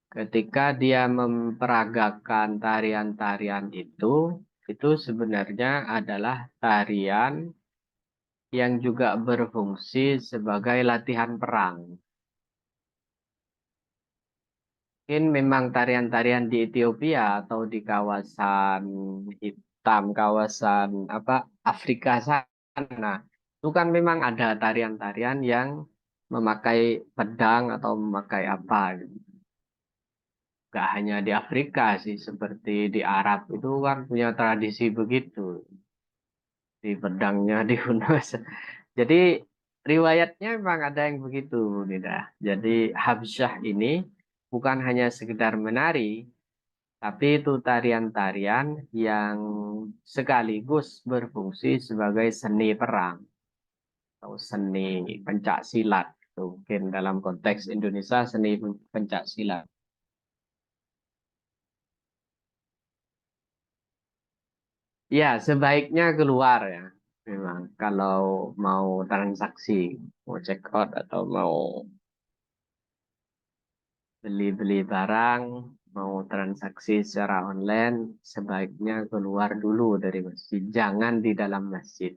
ketika dia memperagakan tarian-tarian itu sebenarnya adalah tarian yang juga berfungsi sebagai latihan perang. Mungkin memang tarian-tarian di Ethiopia atau di kawasan hitam, kawasan apa Afrika sana, itu kan memang ada tarian-tarian yang memakai pedang atau memakai apa gitu. Gak hanya di Afrika sih, seperti di Arab itu kan punya tradisi begitu. Di pedangnya di Hunus. Jadi riwayatnya memang ada yang begitu, Nida. Jadi Habsyah ini bukan hanya sekedar menari, tapi itu tarian-tarian yang sekaligus berfungsi sebagai seni perang atau seni pencak silat. Itu mungkin dalam konteks Indonesia seni pencak silat. Ya, sebaiknya keluar ya. Memang kalau mau transaksi, mau check out atau mau beli-beli barang, mau transaksi secara online, sebaiknya keluar dulu dari masjid. Jangan di dalam masjid.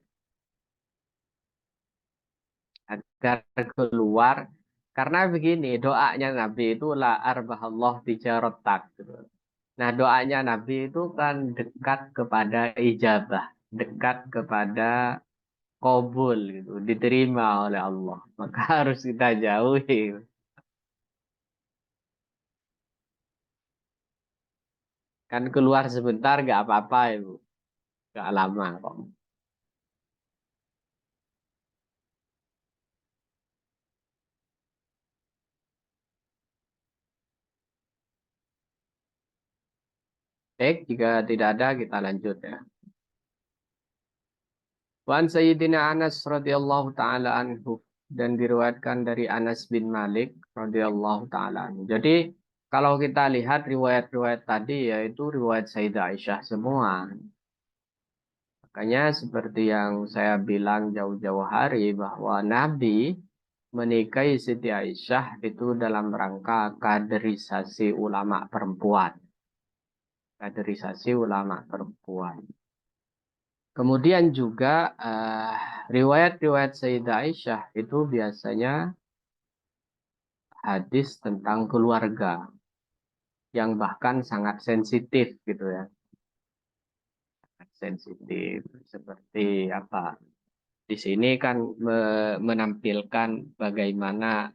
Agar keluar, karena begini, doanya Nabi itu la arbahallah tijarotak. Gitu. Nah, doanya Nabi itu kan dekat kepada ijabah, dekat kepada kabul gitu, diterima oleh Allah. Maka harus kita jauhi. Kan keluar sebentar gak apa-apa Ibu. Gak lama kok. Baik, jika tidak ada kita lanjut ya. Wan Sayyidina Anas radhiyallahu taala anhu dan diriwayatkan dari Anas bin Malik radhiyallahu taala anhu. Jadi kalau kita lihat riwayat-riwayat tadi yaitu riwayat Sayyidah Aisyah semua. Makanya seperti yang saya bilang jauh-jauh hari bahwa Nabi menikahi Siti Aisyah itu dalam rangka kaderisasi ulama perempuan. Kaderisasi ulama perempuan. Kemudian juga riwayat-riwayat Sayyidah Aisyah itu biasanya hadis tentang keluarga yang bahkan sangat sensitif gitu ya. Sangat sensitif seperti apa? Di sini kan menampilkan bagaimana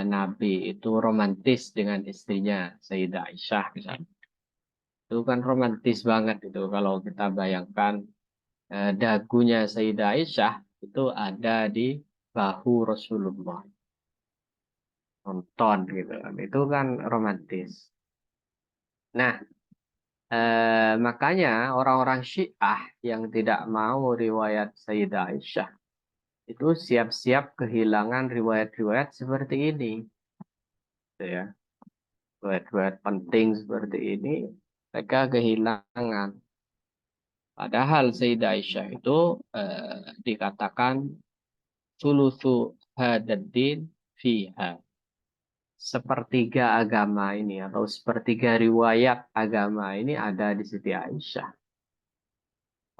Nabi itu romantis dengan istrinya Sayyidah Aisyah misalnya. Itu kan romantis banget itu kalau kita bayangkan dagunya Sayyidah Aisyah itu ada di bahu Rasulullah. Nonton gitu kan. Itu kan romantis. Nah, makanya orang-orang Syiah yang tidak mau riwayat Sayyidah Aisyah itu siap-siap kehilangan riwayat-riwayat seperti ini. Gitu ya. Riwayat-riwayat penting seperti ini mereka kehilangan. Padahal Sayyidah Aisyah itu dikatakan sulusu hadaddin fiha. Sepertiga agama ini atau sepertiga riwayat agama ini ada di Siti Aisyah.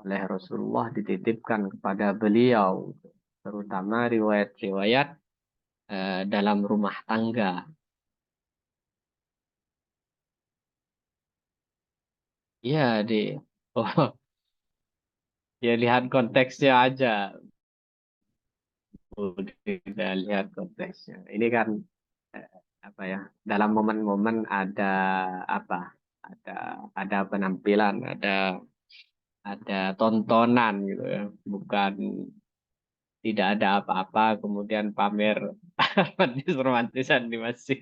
Oleh Rasulullah dititipkan kepada beliau. Terutama riwayat-riwayat dalam rumah tangga. Iya, di oh, ya lihat konteksnya aja. Kita lihat konteksnya. Ini kan apa ya? Dalam momen-momen ada apa? ada penampilan, ada tontonan gitu ya, bukan tidak ada apa-apa kemudian pamer romantis-romantisan di masjid.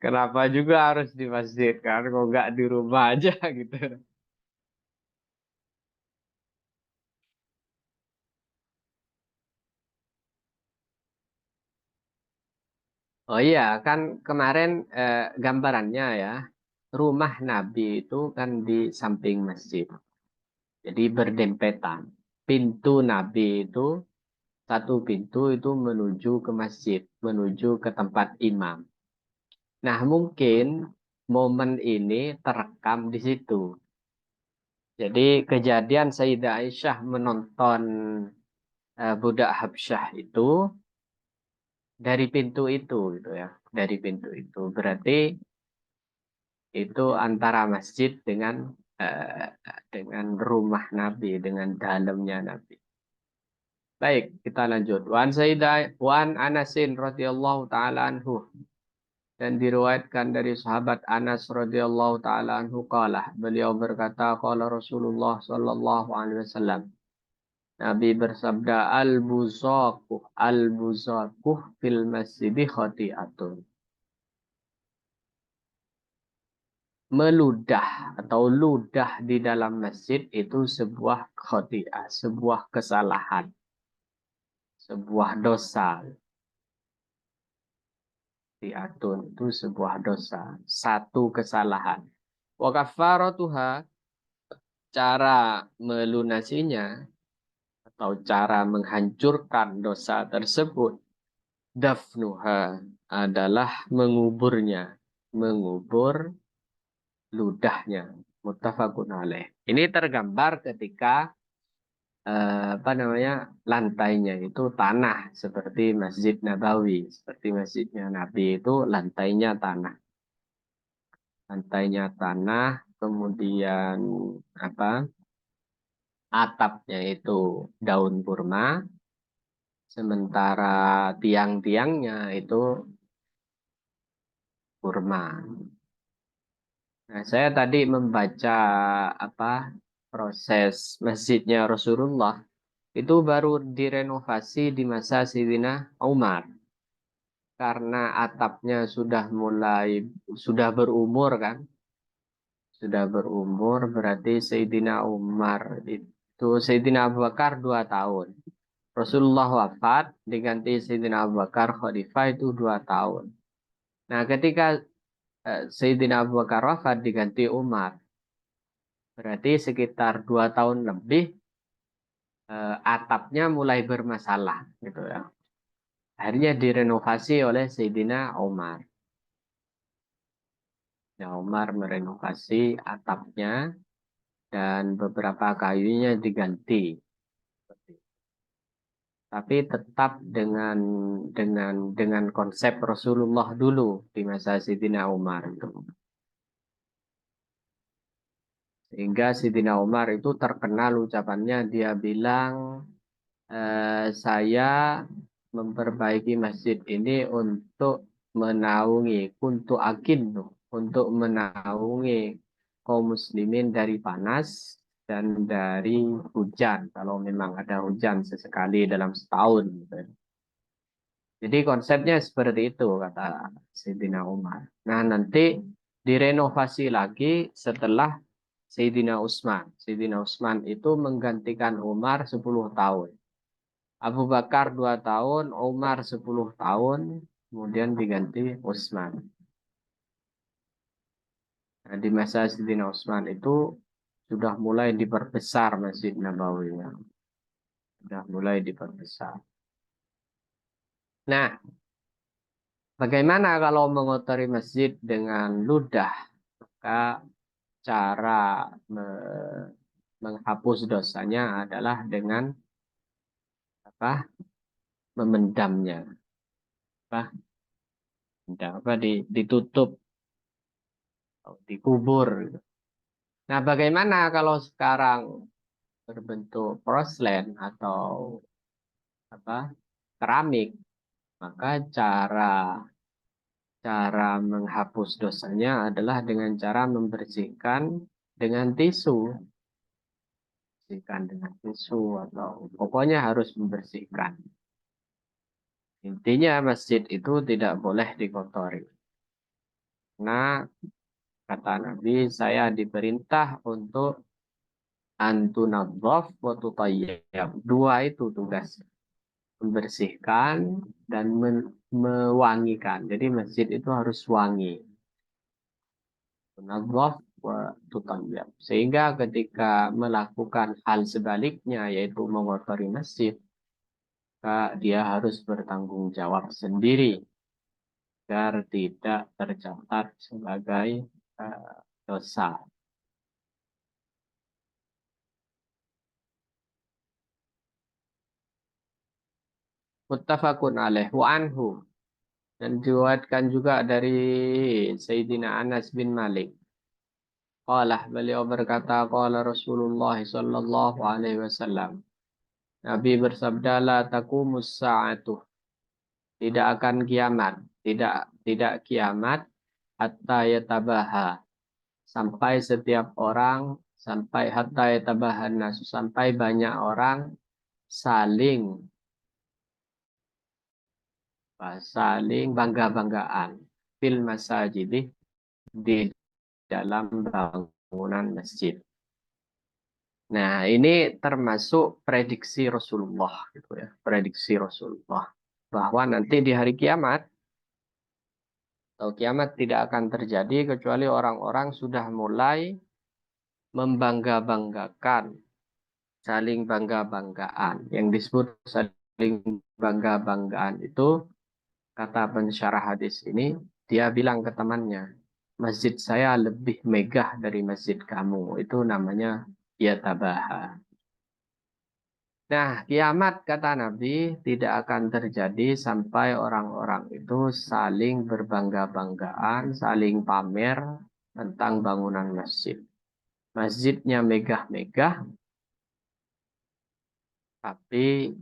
Kenapa juga harus di masjid kan? Kok nggak di rumah aja gitu. Oh iya, kan kemarin gambarannya ya, rumah Nabi itu kan di samping masjid. Jadi berdempetan. Pintu Nabi itu, satu pintu itu menuju ke masjid, menuju ke tempat imam. Nah, mungkin momen ini terekam di situ. Jadi kejadian Sayyidah Aisyah menonton budak Habsyah itu dari pintu itu gitu ya. Dari pintu itu. Berarti itu antara masjid dengan rumah Nabi, dengan dalamnya Nabi. Baik, kita lanjut. Wan Anasin radhiyallahu taala anhu, dan diriwayatkan dari sahabat Anas radhiyallahu taala anhu qala, beliau berkata qala Rasulullah sallallahu alaihi wasallam, Nabi bersabda, al-buzaquh fil masjidi khati'atun. Meludah atau ludah di dalam masjid itu sebuah khati'ah, sebuah kesalahan, sebuah dosa. Khati'atun itu sebuah dosa, satu kesalahan. Wa kafaratuha, cara melunasinya atau cara menghancurkan dosa tersebut, dafnuha, adalah menguburnya, mengubur ludahnya. Muttafaqun alaih. Ini tergambar ketika apa namanya, lantainya itu tanah seperti Masjid Nabawi, seperti masjidnya Nabi itu lantainya tanah. Lantainya tanah, kemudian apa? Atapnya itu daun kurma, sementara tiang-tiangnya itu kurma. Nah, saya tadi membaca apa, proses masjidnya Rasulullah itu baru direnovasi di masa Sayyidina Umar, karena atapnya sudah berumur kan, sudah berumur, berarti Sayyidina Umar itu, Sayyidina Abu Bakar 2 tahun. Rasulullah wafat, diganti Sayyidina Abu Bakar khalifah itu 2 tahun. Nah, ketika Sayyidina Abu Bakar wafat diganti Umar, berarti sekitar 2 tahun lebih atapnya mulai bermasalah gitu ya. Akhirnya direnovasi oleh Sayyidina Umar. Ya, Umar merenovasi atapnya dan beberapa kayunya diganti. Tapi tetap dengan konsep Rasulullah dulu di masa Sayyidina Umar itu. Sehingga Sayyidina Umar itu terkenal ucapannya, dia bilang, saya memperbaiki masjid ini untuk menaungi, untuk menaungi kaum muslimin dari panas dan dari hujan, kalau memang ada hujan sesekali dalam setahun gitu. Jadi konsepnya seperti itu kata Sayyidina Umar. Nah, nanti direnovasi lagi setelah Sayyidina Utsman. Sayyidina Utsman itu menggantikan Umar 10 tahun. Abu Bakar 2 tahun, Umar 10 tahun, kemudian diganti Utsman. Nah, di masa Sayyidina Utsman itu sudah mulai diperbesar Masjid Nabawi. Sudah mulai diperbesar. Nah, bagaimana kalau mengotori masjid dengan ludah? Maka cara menghapus dosanya adalah dengan apa? Memendamnya. Apa? Ditutup, dikubur. Nah, bagaimana kalau sekarang berbentuk porselen atau apa, keramik? Maka cara menghapus dosanya adalah dengan cara membersihkan dengan tisu. Bersihkan dengan tisu atau pokoknya harus membersihkan. Intinya masjid itu tidak boleh dikotori. Nah, kata Nabi, saya diperintah untuk antunadzaf wa tutayyab. Dua itu tugas. Membersihkan dan mewangikan. Jadi masjid itu harus wangi. Tunadzaf wa tutayyab. Sehingga ketika melakukan hal sebaliknya, yaitu mengotori masjid, maka dia harus bertanggung jawab sendiri agar tidak tercatat sebagai dosa. Muttafaqun alaih wa anhu, dan diriwayatkan juga dari Sayyidina Anas bin Malik. Qala, beliau berkata, qala Rasulullah sallallahu alaihi wasallam. Nabi bersabda, la taqumus sa'atu. Tidak akan kiamat, tidak kiamat hatta yatabaha, sampai setiap orang, sampai hatta yatabahan nas, sampai banyak orang saling bangga-banggaan fil masajid, di dalam bangunan masjid. Nah, ini termasuk prediksi Rasulullah gitu ya, prediksi Rasulullah bahwa nanti di hari kiamat atau kiamat tidak akan terjadi kecuali orang-orang sudah mulai membangga-banggakan, saling bangga-banggaan. Yang disebut saling bangga-banggaan itu, kata pensyarah hadis ini, dia bilang ke temannya, masjid saya lebih megah dari masjid kamu. Itu namanya yatabaha. Nah, kiamat kata Nabi tidak akan terjadi sampai orang-orang itu saling berbangga-banggaan, saling pamer tentang bangunan masjid. Masjidnya megah-megah, tapi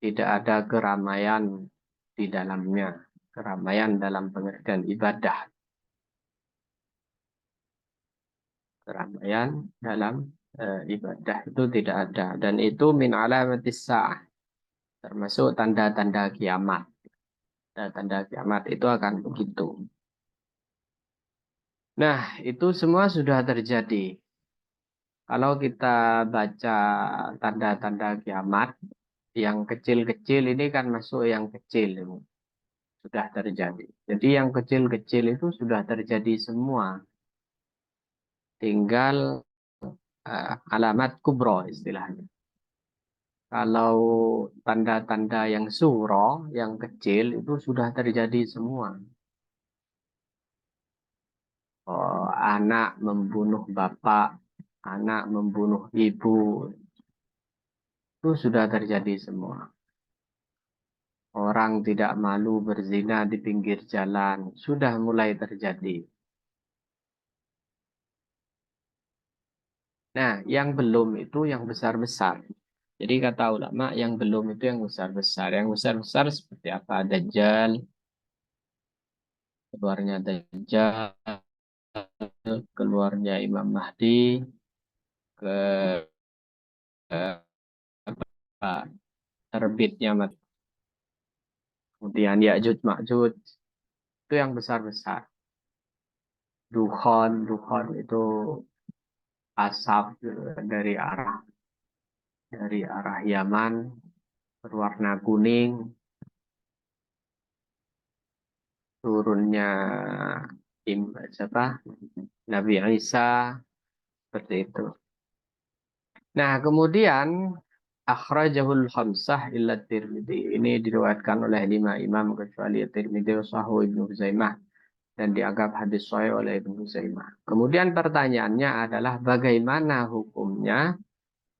tidak ada keramaian di dalamnya. Keramaian dalam pengertian ibadah. Keramaian dalam ibadah itu tidak ada. Dan itu min alamatis sa'ah. Termasuk tanda-tanda kiamat. Tanda kiamat itu akan begitu. Nah, itu semua sudah terjadi. Kalau kita baca tanda-tanda kiamat, yang kecil-kecil ini kan masuk yang kecil. Sudah terjadi. Jadi yang kecil-kecil itu sudah terjadi semua. Tinggal alamat kubro istilahnya. Kalau tanda-tanda yang suro, yang kecil itu sudah terjadi semua. Oh, anak membunuh bapak, anak membunuh ibu, itu sudah terjadi semua. Orang tidak malu berzina di pinggir jalan, sudah mulai terjadi. Nah, yang belum itu yang besar-besar. Jadi kata ulama, yang belum itu yang besar-besar. Yang besar-besar seperti apa? Dajjal, keluarnya Dajjal, keluarnya Imam Mahdi, ke terbitnya matahari. Kemudian Ya'juj Ma'juj, itu yang besar-besar. Dukhon itu asap dari arah Yaman berwarna kuning, turunnya Nabi Isa, seperti itu. Nah, kemudian akhrajahul khamsah illa Tirmidzi. Ini diriwayatkan oleh 5 imam kecuali Tirmidzi, Sahih Ibnu Huzaimah, dan dianggap hadis sahih oleh Ibnu Huzaimah. Kemudian pertanyaannya adalah bagaimana hukumnya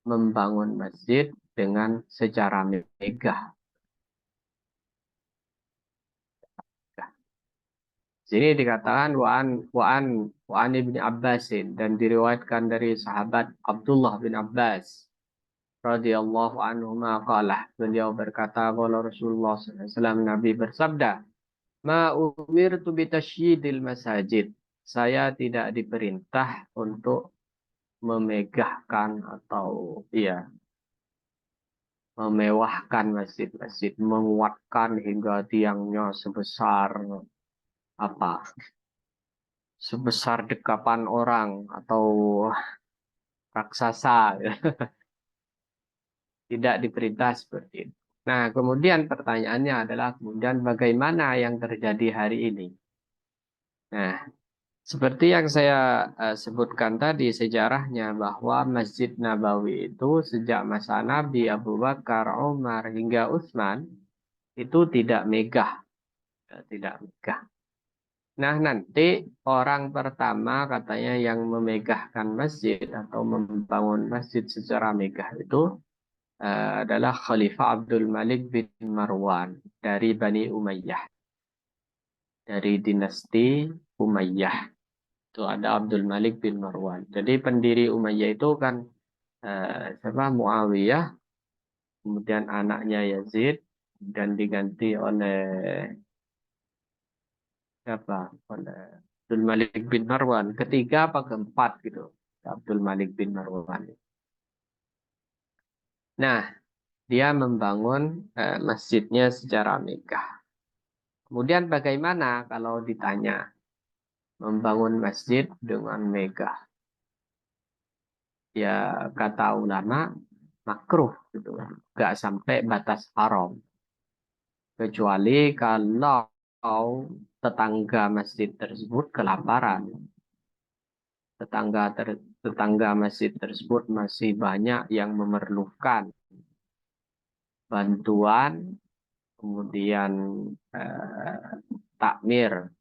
membangun masjid dengan secara megah. Sini dikatakan wa'an ibni Abbasin, dan diriwayatkan dari sahabat Abdullah bin Abbas radhiyallahu anhu qala, beliau berkata, qala Rasulullah SAW, Nabi bersabda, Ma umirtu bitasyidil masajid. Saya tidak diperintah untuk memegahkan atau ya memewahkan masjid-masjid, menguatkan hingga tiangnya sebesar apa? Sebesar dekapan orang atau raksasa. Tidak diperintah seperti itu. Nah, kemudian pertanyaannya adalah kemudian bagaimana yang terjadi hari ini? Nah, seperti yang saya sebutkan tadi sejarahnya bahwa Masjid Nabawi itu sejak masa Nabi Abu Bakar, Umar hingga Utsman itu tidak megah, tidak megah. Nah, nanti orang pertama katanya yang memegahkan masjid atau membangun masjid secara megah itu adalah Khalifah Abdul Malik bin Marwan dari Bani Umayyah, dari dinasti Umayyah. Itu ada Abdul Malik bin Marwan. Jadi pendiri Umayyah itu kan siapa? Muawiyah, kemudian anaknya Yazid, dan diganti oleh siapa? Oleh Abdul Malik bin Marwan. Ketiga apa keempat gitu. Abdul Malik bin Marwan. Nah, dia membangun masjidnya secara megah. Kemudian bagaimana kalau ditanya membangun masjid dengan megah? Ya kata ulama makruh gitu, nggak sampai batas haram. Kecuali kalau tetangga masjid tersebut kelaparan, tetangga masjid tersebut masih banyak yang memerlukan bantuan, kemudian takmir,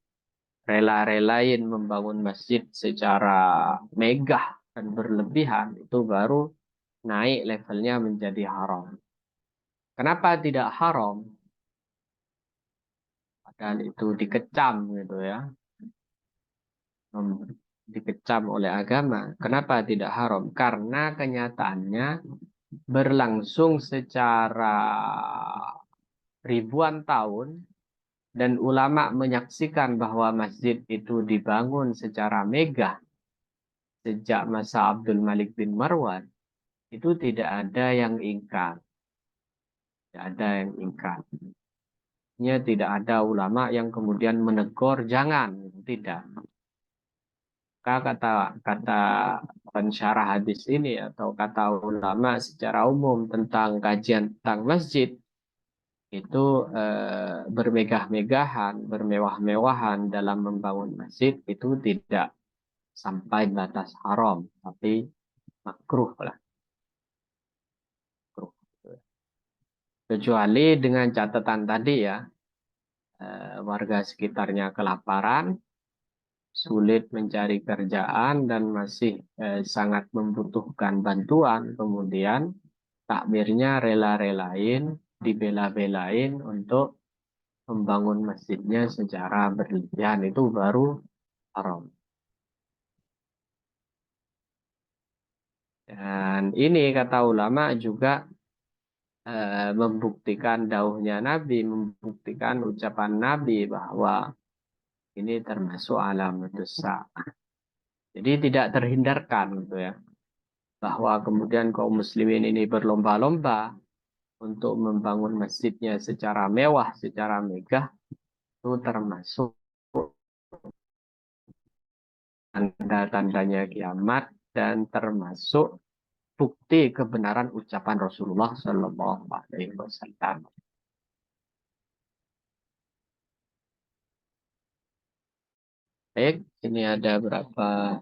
rela-relain membangun masjid secara megah dan berlebihan, itu baru naik levelnya menjadi haram. Kenapa tidak haram? Padahal itu dikecam gitu ya. Dikecam oleh agama. Kenapa tidak haram? Karena kenyataannya berlangsung secara ribuan tahun dan ulama menyaksikan bahwa masjid itu dibangun secara megah sejak masa Abdul Malik bin Marwan. Itu tidak ada yang ingkar. Tidak ada yang ingkar. Tidak ada ulama yang kemudian menegur jangan, tidak. Kata kata pensyarah hadis ini atau kata ulama secara umum tentang kajian tentang masjid itu bermegah-megahan, bermewah-mewahan dalam membangun masjid itu tidak sampai batas haram, tapi makruh lah. Makruh. Kecuali dengan catatan tadi ya, warga sekitarnya kelaparan, sulit mencari kerjaan dan masih sangat membutuhkan bantuan, kemudian takmirnya rela-relain, dibela-belain untuk membangun masjidnya secara berlebihan, itu baru haram. Dan ini kata ulama juga membuktikan dauhnya Nabi, membuktikan ucapan Nabi bahwa ini termasuk alam dosa. Jadi tidak terhindarkan gitu ya, bahwa kemudian kaum muslimin ini berlomba-lomba untuk membangun masjidnya secara mewah, secara megah, itu termasuk tanda-tandanya kiamat dan termasuk bukti kebenaran ucapan Rasulullah Shallallahu Alaihi Wasallam. Baik, ini ada berapa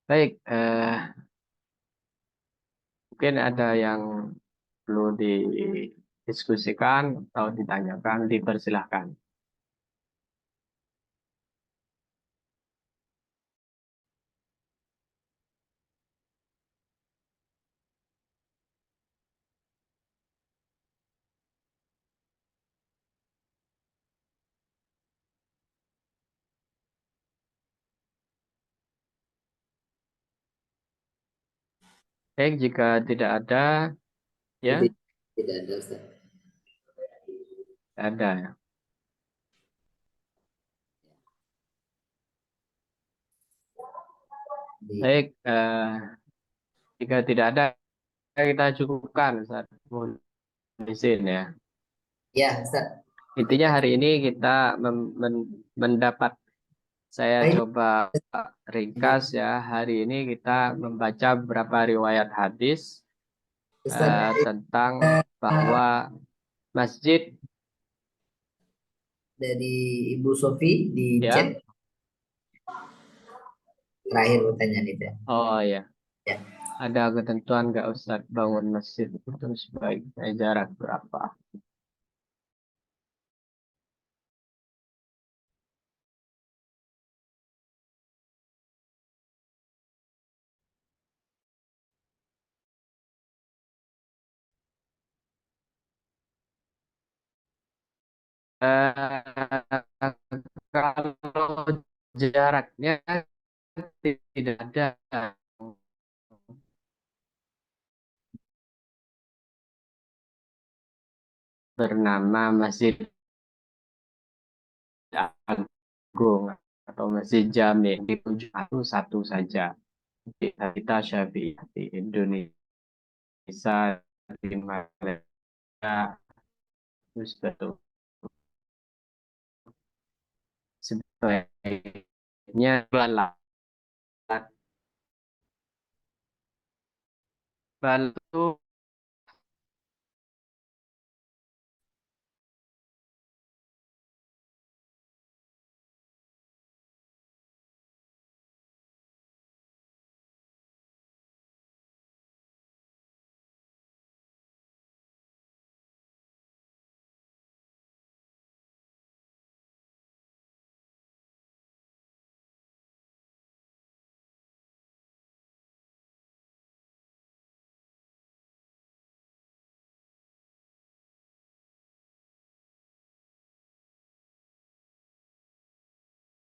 baik, mungkin ada yang perlu didiskusikan atau ditanyakan, dipersilahkan. Baik, jika tidak ada, ya, Tidak, tidak ada Ustaz. ada ya. Baik, jika tidak ada, kita cukupkan Ustaz. Mohon izin ya. Ya Ustaz. Intinya hari ini kita mendapat, saya Ini coba ringkas ya. Hari ini kita membaca beberapa riwayat hadis Ustaz tentang bahwa masjid, dari Ibu Sofi di chat ya. terakhir pertanyaan itu. Oh ya, Ya. ada ketentuan nggak Ustadz bangun masjid itu sebaiknya jarak berapa? Kalau jaraknya tidak ada, bernama Masjid Agung atau Masjid Jami di Puncak satu saja. Kita Syafi'i di Indonesia, di Malaysia, terus betul. Sebaiknya balak Batu